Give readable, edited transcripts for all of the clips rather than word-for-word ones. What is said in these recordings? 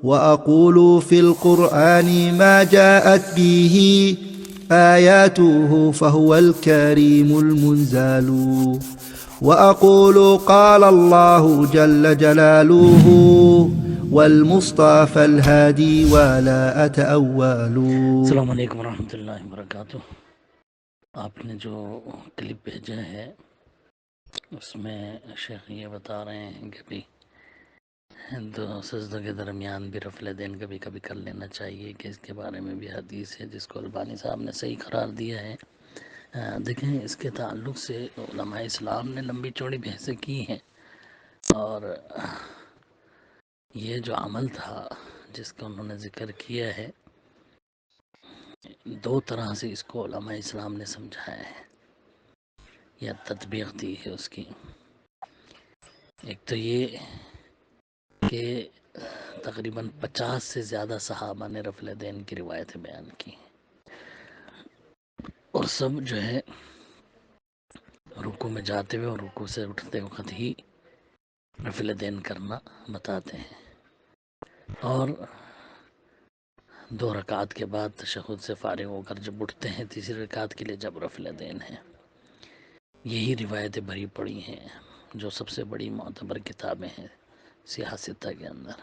وأقول في القرآن ما جاءت به آياته فهو الكريم المنزال وأقول قال الله جل جلاله والمصطفى الهادي ولا أتأول. السلام علیکم ورحمۃ اللہ وبرکاتہ۔ آپ نے جو کلپ بھیجا ہے اس میں شیخ یہ بتا رہے ہیں کہ بھی دو سجدوں کے درمیان بھی رفع الیدین کبھی کبھی کر لینا چاہیے، کہ اس کے بارے میں بھی حدیث ہے جس کو البانی صاحب نے صحیح قرار دیا ہے۔ دیکھیں، اس کے تعلق سے علماء اسلام نے لمبی چوڑی بحثیں کی ہیں، اور یہ جو عمل تھا جس کا انہوں نے ذکر کیا ہے، دو طرح سے اس کو علماء اسلام نے سمجھایا ہے یا تطبیق دی ہے اس کی۔ ایک تو یہ کہ تقریباً 50 سے زیادہ صحابہ نے رفع الیدین کی روایتیں بیان کی، اور سب جو ہے رکوع میں جاتے ہوئے اور رکوع سے اٹھتے وقت ہی رفع الیدین کرنا بتاتے ہیں، اور 2 رکعت کے بعد تشہد سے فارغ ہو کر جب اٹھتے ہیں تیسری رکعت کے لیے جب رفع الیدین ہے۔ یہی روایتیں بھری پڑی ہیں جو سب سے بڑی معتبر کتابیں ہیں سیاہ ستہ کے اندر۔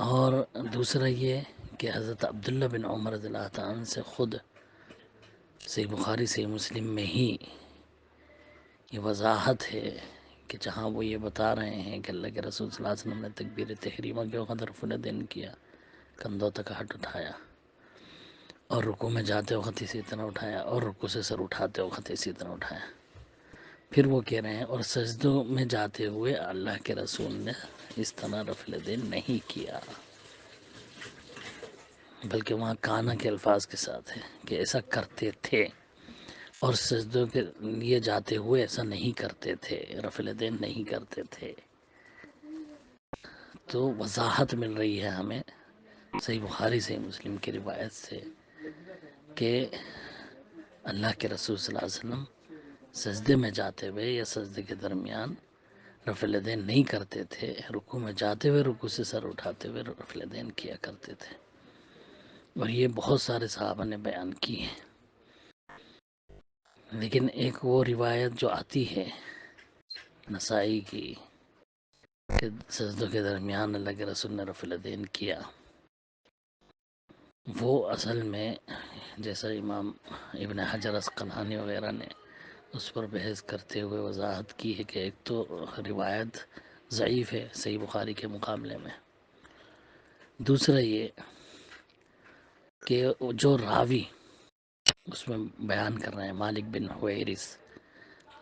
اور دوسرا یہ کہ حضرت عبداللہ بن عمر رضی اللہ تعالیٰ عنہ سے خود صحیح بخاری صحیح مسلم میں ہی یہ وضاحت ہے کہ جہاں وہ یہ بتا رہے ہیں کہ اللہ کے رسول صلی اللہ علیہ وسلم نے تکبیر تحریمہ کے وقت رفع الیدین کیا، کندھوں تک ہاتھ اٹھایا، اور رکوع میں جاتے وقت اسی طرح اٹھایا، اور رکوع سے سر اٹھاتے وقت اسی طرح اٹھایا۔ پھر وہ کہہ رہے ہیں اور سجدوں میں جاتے ہوئے اللہ کے رسول نے اس طرح رفع الیدین نہیں کیا، بلکہ وہاں کانا کے الفاظ کے ساتھ ہے کہ ایسا کرتے تھے، اور سجدوں کے لیے جاتے ہوئے ایسا نہیں کرتے تھے، رفع الیدین نہیں کرتے تھے۔ تو وضاحت مل رہی ہے ہمیں صحیح بخاری صحیح مسلم کی روایت سے کہ اللہ کے رسول صلی اللہ علیہ وسلم سجدے میں جاتے ہوئے یا سجدے کے درمیان رفع الیدین نہیں کرتے تھے، رکوع میں جاتے ہوئے رکوع سے سر اٹھاتے ہوئے رفع الیدین کیا کرتے تھے، اور یہ بہت سارے صحابہ نے بیان کی ہیں۔ لیکن ایک وہ روایت جو آتی ہے نسائی کی کہ سجدوں کے درمیان اللہ کے رسول نے رفع الیدین کیا، وہ اصل میں جیسا امام ابن حجر عسقلانی وغیرہ نے اس پر بحث کرتے ہوئے وضاحت کی ہے کہ ایک تو روایت ضعیف ہے صحیح بخاری کے مقابلے میں، دوسرا یہ کہ جو راوی اس میں بیان کر رہے ہیں مالک بن حویرث،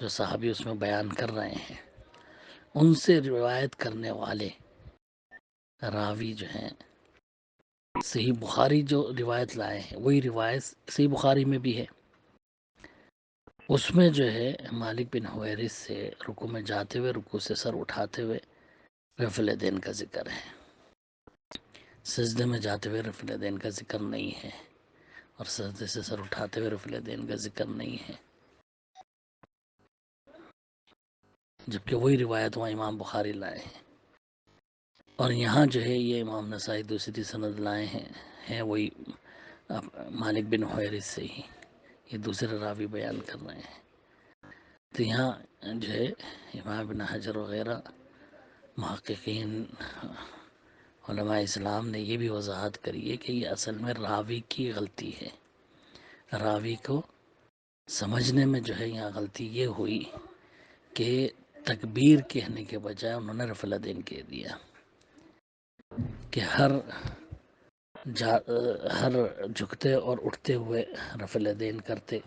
جو صحابی اس میں بیان کر رہے ہیں، ان سے روایت کرنے والے راوی جو ہیں صحیح بخاری جو روایت لائے ہیں وہی روایت صحیح بخاری میں بھی ہے۔ اس میں جو ہے مالک بن حویرث سے رکوع میں جاتے ہوئے رکوع سے سر اٹھاتے ہوئے رفع الیدین کا ذکر ہے، سجدے میں جاتے ہوئے رفع الیدین کا ذکر نہیں ہے، اور سجدے سے سر اٹھاتے ہوئے رفع الیدین کا ذکر نہیں ہے، جبکہ وہی روایت وہاں امام بخاری لائے ہیں۔ اور یہاں جو ہے یہ امام نسائی دوسری سند لائے ہیں وہی مالک بن حویرث سے ہی، یہ دوسرے راوی بیان کر رہے ہیں۔ تو یہاں جو ہے امام ابن حجر وغیرہ محققین علماء اسلام نے یہ بھی وضاحت کری ہے کہ یہ اصل میں راوی کی غلطی ہے، راوی کو سمجھنے میں جو ہے یہاں غلطی یہ ہوئی کہ تکبیر کہنے کے بجائے انہوں نے رفع الیدین کہہ دیا کہ ہر جھکتے اور اٹھتے ہوئے رفع الیدین کرتے،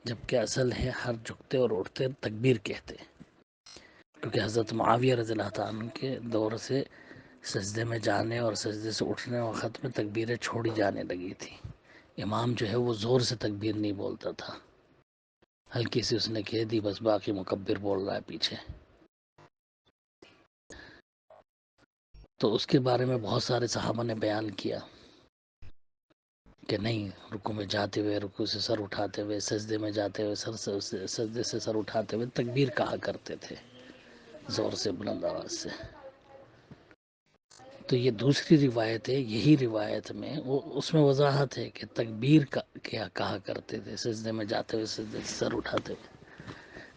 جبکہ اصل ہے ہر جھکتے اور اٹھتے تکبیر کہتے، کیونکہ حضرت معاویہ رضی اللہ تعالیٰ عنہ کے دور سے سجدے میں جانے اور سجدے سے اٹھنے وقت میں تکبیریں چھوڑی جانے لگی تھی۔ امام جو ہے وہ زور سے تکبیر نہیں بولتا تھا، ہلکی سی اس نے کہہ دی بس، باقی مکبر بول رہا ہے پیچھے۔ تو اس کے بارے میں بہت سارے صحابہ نے بیان کیا کہ نہیں، رکوع میں جاتے ہوئے رکوع سے سر اٹھاتے ہوئے، سجدے میں جاتے ہوئے سجدے سے سر اٹھاتے ہوئے تکبیر کہا کرتے تھے زور سے، بلند آواز سے۔ تو یہ دوسری روایت ہے، یہی روایت میں اس میں وضاحت ہے کہ تکبیر کا کیا کہا کرتے تھے سجدے میں جاتے ہوئے، سجدے سے سر اٹھاتے ہوئے،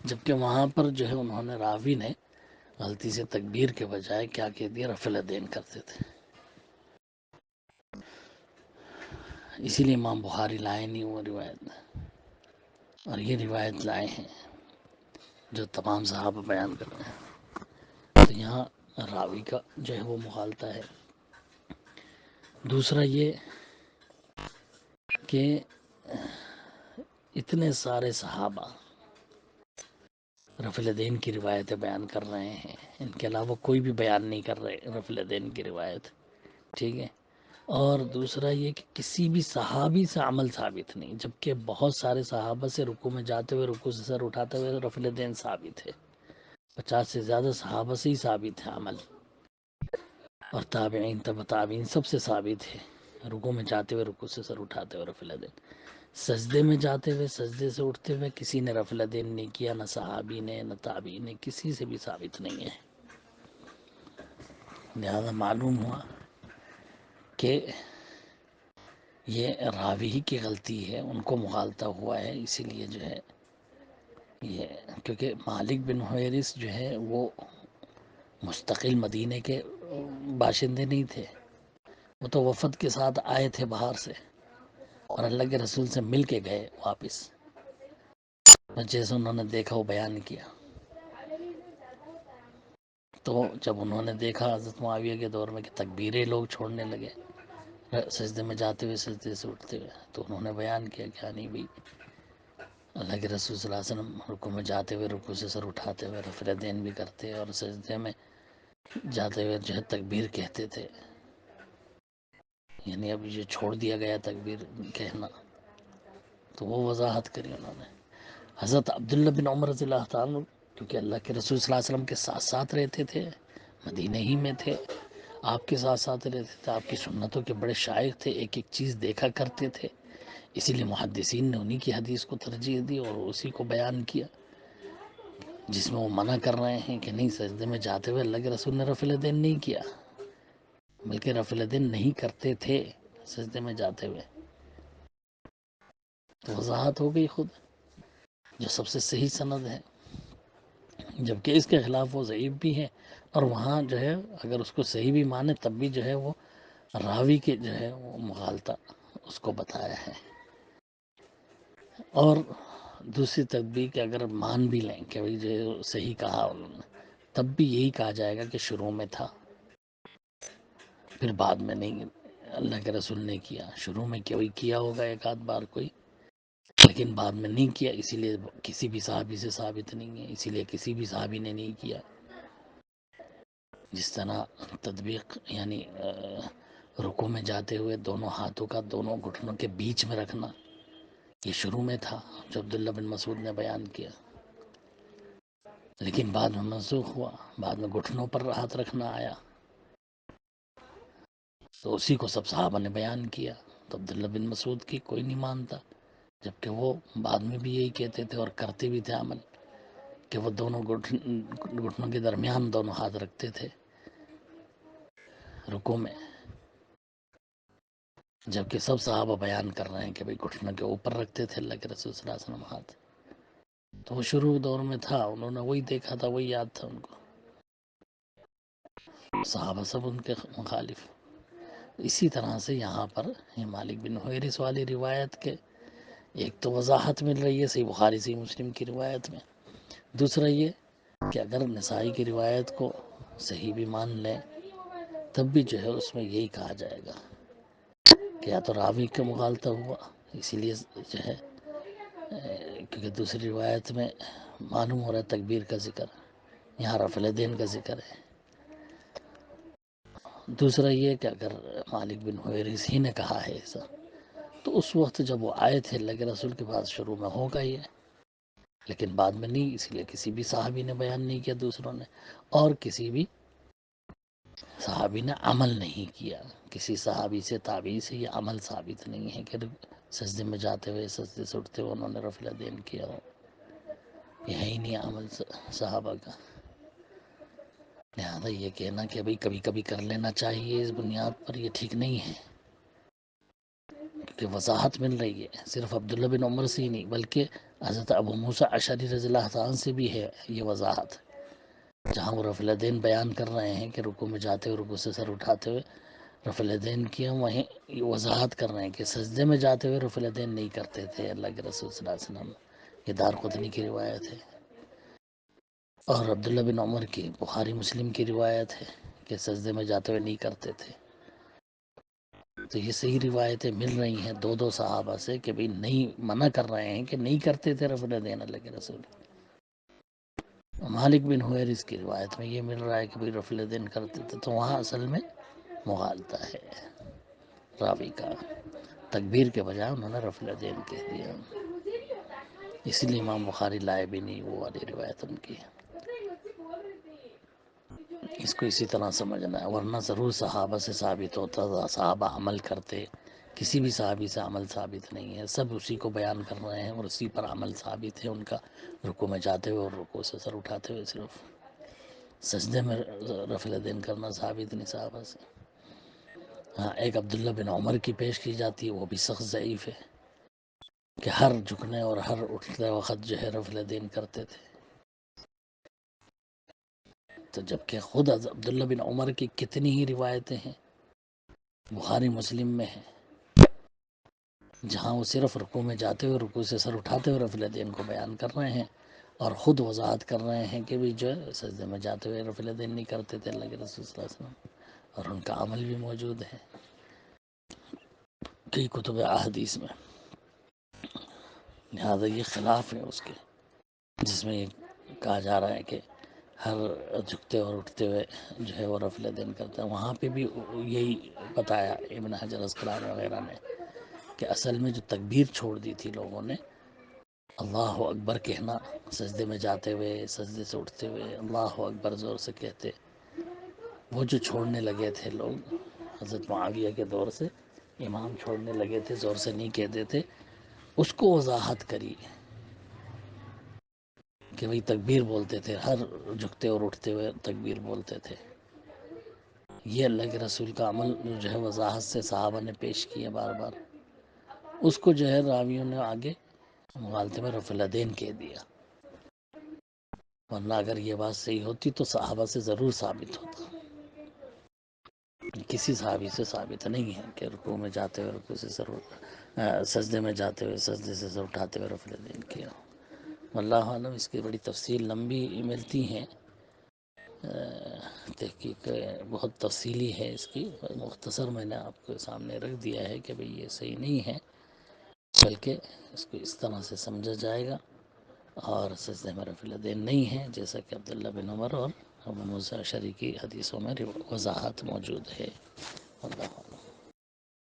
جبکہ وہاں پر جو ہے انہوں نے، راوی نے غلطی سے تکبیر کے بجائے کیا کہہ دیا، رفع الیدین کرتے تھے. اسی لیے امام بخاری لائے نہیں وہ روایت، اور یہ روایت لائے ہیں جو تمام صحابہ بیان کر رہے ہیں. تو یہاں راوی کا جو ہے وہ مغالطہ ہے. دوسرا یہ کہ اتنے سارے صحابہ رفع الیدین کی روایتیں بیان کر رہے ہیں، ان کے علاوہ کوئی بھی بیان نہیں کر رہے رفع الیدین کی روایت، ٹھیک ہے. اور دوسرا یہ کہ کسی بھی صحابی سے عمل ثابت نہیں، جبکہ بہت سارے صحابہ سے رکوع میں جاتے ہوئے، رکوع سے سر اٹھاتے ہوئے رفع الیدین ثابت ہے. 50 سے زیادہ صحابہ سے ہی ثابت ہے عمل، اور تابعین، تبع تابعین سب سے ثابت ہے رکوع میں جاتے ہوئے، رکوع سے سر اٹھاتے ہوئے رفع الیدین. سجدے میں جاتے ہوئے، سجدے سے اٹھتے ہوئے کسی نے رفع الیدین نہیں کیا، نہ صحابی نے، نہ تابعی نے، کسی سے بھی ثابت نہیں ہے. لہذا معلوم ہوا کہ یہ راوی ہی کی غلطی ہے، ان کو مغالطہ ہوا ہے. اسی لیے جو ہے یہ، کیونکہ مالک بن حویرث جو ہے وہ مستقل مدینے کے باشندے نہیں تھے، وہ تو وفد کے ساتھ آئے تھے باہر سے، اور اللہ کے رسول سے مل کے گئے واپس. جیسے انہوں نے دیکھا وہ بیان کیا. تو جب انہوں نے دیکھا حضرت معاویہ کے دور میں کہ تکبیریں لوگ چھوڑنے لگے سجدے میں جاتے ہوئے، سجدے سے اٹھتے ہوئے، تو انہوں نے بیان کیا کہ نہیں بھائی، اللہ کے رسول صلی اللہ علیہ وسلم رکوع میں جاتے ہوئے، رکوع سے سر اٹھاتے ہوئے رفع الیدین بھی کرتے، اور سجدے میں جاتے ہوئے جو ہے تکبیر کہتے تھے. یعنی اب یہ چھوڑ دیا گیا تکبیر کہنا. تو وہ وضاحت کری انہوں نے. حضرت عبداللہ بن عمر رضی اللہ تعالیٰ، کیونکہ اللہ کے رسول صلی اللہ علیہ وسلم کے ساتھ ساتھ رہتے تھے، مدینہ ہی میں تھے، آپ کے ساتھ ساتھ رہتے تھے، آپ کی سنتوں کے بڑے شائق تھے، ایک ایک چیز دیکھا کرتے تھے. اسی لیے محدثین نے انہی کی حدیث کو ترجیح دی اور اسی کو بیان کیا، جس میں وہ منع کر رہے ہیں کہ نہیں، سجدے میں جاتے ہوئے اللہ کے رسول نے رفع الیدین نہیں کیا، بلکہ رفع الیدین نہیں کرتے تھے سجدے میں جاتے ہوئے. تو وضاحت ہو گئی خود، جو سب سے صحیح سند ہے. جبکہ اس کے خلاف وہ ضعیف بھی ہے، اور وہاں جو ہے اگر اس کو صحیح بھی مانے تب بھی جو ہے وہ راوی کے جو ہے وہ مغالطہ اس کو بتایا ہے. اور دوسری تدبیر کہ اگر مان بھی لیں کہ بھائی جو صحیح کہا انہوں نے، تب بھی یہی کہا جائے گا کہ شروع میں تھا، پھر بعد میں نہیں اللہ کے رسول نے کیا. شروع میں کوئی کیا ہوگا ایک آدھ بار کوئی، لیکن بعد میں نہیں کیا، اسی لیے کسی بھی صحابی سے ثابت نہیں ہے، اسی لیے کسی بھی صحابی نے نہیں کیا. جس طرح تطبیق یعنی رکوع میں جاتے ہوئے دونوں ہاتھوں کا دونوں گھٹنوں کے بیچ میں رکھنا، یہ شروع میں تھا جو عبداللہ بن مسعود نے بیان کیا، لیکن بعد میں منسوخ ہوا، بعد میں گھٹنوں پر ہاتھ رکھنا آیا، تو اسی کو سب صحابہ نے بیان کیا. تو عبداللہ بن مسعود کی کوئی نہیں مانتا، جبکہ وہ بعد میں بھی یہی کہتے تھے اور کرتے بھی تھے عمل، کہ وہ دونوں گھٹنوں کے درمیان دونوں ہاتھ رکھتے تھے رکوع میں. جبکہ سب صحابہ بیان کر رہے ہیں کہ بھئی گھٹنوں کے اوپر رکھتے تھے اللہ کے رسول صلی اللہ علیہ وسلم ہاتھ. تو وہ شروع دور میں تھا، انہوں نے وہی دیکھا تھا، وہی یاد تھا ان کو، صحابہ سب ان کے مخالف. اسی طرح سے یہاں پر یہ مالک بن حویرث والی روایت کے ایک تو وضاحت مل رہی ہے صحیح بخاری صحیح مسلم کی روایت میں، دوسرا یہ کہ اگر نسائی کی روایت کو صحیح بھی مان لیں تب بھی جو ہے اس میں یہی کہا جائے گا کہ یا تو راوی کا مغالطہ ہوا، اسی لیے جو ہے کیونکہ دوسری روایت میں معلوم ہو رہا ہے تکبیر کا ذکر، یہاں رفع الیدین کا ذکر ہے. دوسرا یہ کہ اگر مالک بن حویرث ہی نے کہا ہے ایسا، تو اس وقت جب وہ آئے تھے اللہ کے رسول کے پاس شروع میں ہوگا ہی ہے، لیکن بعد میں نہیں، اس لیے کسی بھی صحابی نے بیان نہیں کیا دوسروں نے، اور کسی بھی صحابی نے عمل نہیں کیا. کسی صحابی سے تابعی سے یہ عمل ثابت نہیں ہے کہ سجدے میں جاتے ہوئے، سجدے سے اٹھتے ہوئے انہوں نے رفع الیدین کیا ہو، یہ ہے ہی نہیں عمل صحابہ کا. لہٰذا یہ کہنا کہ بھائی کبھی کبھی کر لینا چاہیے اس بنیاد پر، یہ ٹھیک نہیں ہے، کہ وضاحت مل رہی ہے صرف عبداللہ بن عمر سے ہی نہیں بلکہ حضرت ابو موسیٰ اشعری رضی اللہ عنہ سے بھی ہے یہ وضاحت، جہاں وہ رفع الیدین بیان کر رہے ہیں کہ رکوع میں جاتے ہوئے رکوع سے سر اٹھاتے ہوئے رفع الیدین کیا، وہیں یہ وضاحت کر رہے ہیں کہ سجدے میں جاتے ہوئے رفع الیدین نہیں کرتے تھے اللہ کے رسول صلی اللہ علیہ وسلم، یہ دارقطنی کی روایت ہے، اور عبداللہ بن عمر کی بخاری مسلم کی روایت ہے کہ سجدے میں جاتے ہوئے نہیں کرتے تھے۔ تو یہ صحیح روایتیں مل رہی ہیں دو دو صحابہ سے کہ بھئی نہیں، منع کر رہے ہیں کہ نہیں کرتے تھے رفع الیدین اللہ کے رسول۔ مالک بن حویرث کی روایت میں یہ مل رہا ہے کہ بھئی رفع الیدین کرتے تھے، تو وہاں اصل میں مغالطہ ہے راوی کا، تکبیر کے بجائے انہوں نے رفع الیدین کہہ دیا، اسی لیے امام بخاری لائے بھی نہیں وہ والی روایت ان کی، اس کو اسی طرح سمجھنا ہے، ورنہ ضرور صحابہ سے ثابت ہوتا تھا، صحابہ عمل کرتے، کسی بھی صحابی سے عمل ثابت نہیں ہے، سب اسی کو بیان کر رہے ہیں اور اسی پر عمل ثابت ہے ان کا، رکوع میں جاتے ہوئے اور رکوع سے سر اٹھاتے ہوئے، صرف سجدے میں رفع الیدین کرنا ثابت نہیں صحابہ سے۔ ہاں ایک عبداللہ بن عمر کی پیش کی جاتی ہے، وہ بھی سخت ضعیف ہے کہ ہر جھکنے اور ہر اٹھتے وقت جو ہے رفع الیدین کرتے تھے، تو جبکہ خود عبداللہ بن عمر کی کتنی ہی روایتیں ہیں بخاری مسلم میں ہیں جہاں وہ صرف رکوع میں جاتے ہوئے رکوع سے سر اٹھاتے ہوئے رفع الیدین کو بیان کر رہے ہیں، اور خود وضاحت کر رہے ہیں کہ بھی جو ہے سجدے میں جاتے ہوئے رفع الیدین نہیں کرتے تھے اللہ کے رسول صلی اللہ علیہ وسلم، اور ان کا عمل بھی موجود ہے کئی کتب احادیث میں، لہذا یہ خلاف ہے اس کے جس میں یہ کہا جا رہا ہے کہ ہر جھکتے اور اٹھتے ہوئے جو ہے وہ رفع الیدین کرتا ہے۔ وہاں پہ بھی یہی بتایا ابن حجر عسقلانی وغیرہ نے کہ اصل میں جو تکبیر چھوڑ دی تھی لوگوں نے، اللہ اکبر کہنا سجدے میں جاتے ہوئے سجدے سے اٹھتے ہوئے اللہ اکبر زور سے کہتے، وہ جو چھوڑنے لگے تھے لوگ حضرت معاویہ کے دور سے، امام چھوڑنے لگے تھے زور سے نہیں کہتے تھے، اس کو وضاحت کری کہ وہی تکبیر بولتے تھے، ہر جھکتے اور اٹھتے ہوئے تکبیر بولتے تھے، یہ اللہ کے رسول کا عمل جو ہے وضاحت سے صحابہ نے پیش کیا بار بار، اس کو جو ہے راویوں نے آگے مغالطے میں رفع الیدین کہہ دیا، ورنہ اگر یہ بات صحیح ہوتی تو صحابہ سے ضرور ثابت ہوتا، کسی صحابی سے ثابت نہیں ہے کہ رکوع میں جاتے ہوئے رکوع سے سر سجدے میں جاتے ہوئے سجدے سے سر اٹھاتے ہوئے رفع الیدین کیا۔ واللہ عالم، اس کی بڑی تفصیل لمبی ملتی ہیں، تحقیق بہت تفصیلی ہے اس کی، مختصر میں نے آپ کے سامنے رکھ دیا ہے کہ بھئی یہ صحیح نہیں ہے، بلکہ اس کو اس طرح سے سمجھا جائے گا، اور سجدے میں رفع الیدین نہیں ہے جیسا کہ عبداللہ بن عمر اور ابو موسیٰ اشعری کی حدیثوں میں وضاحت موجود ہے۔ اللہ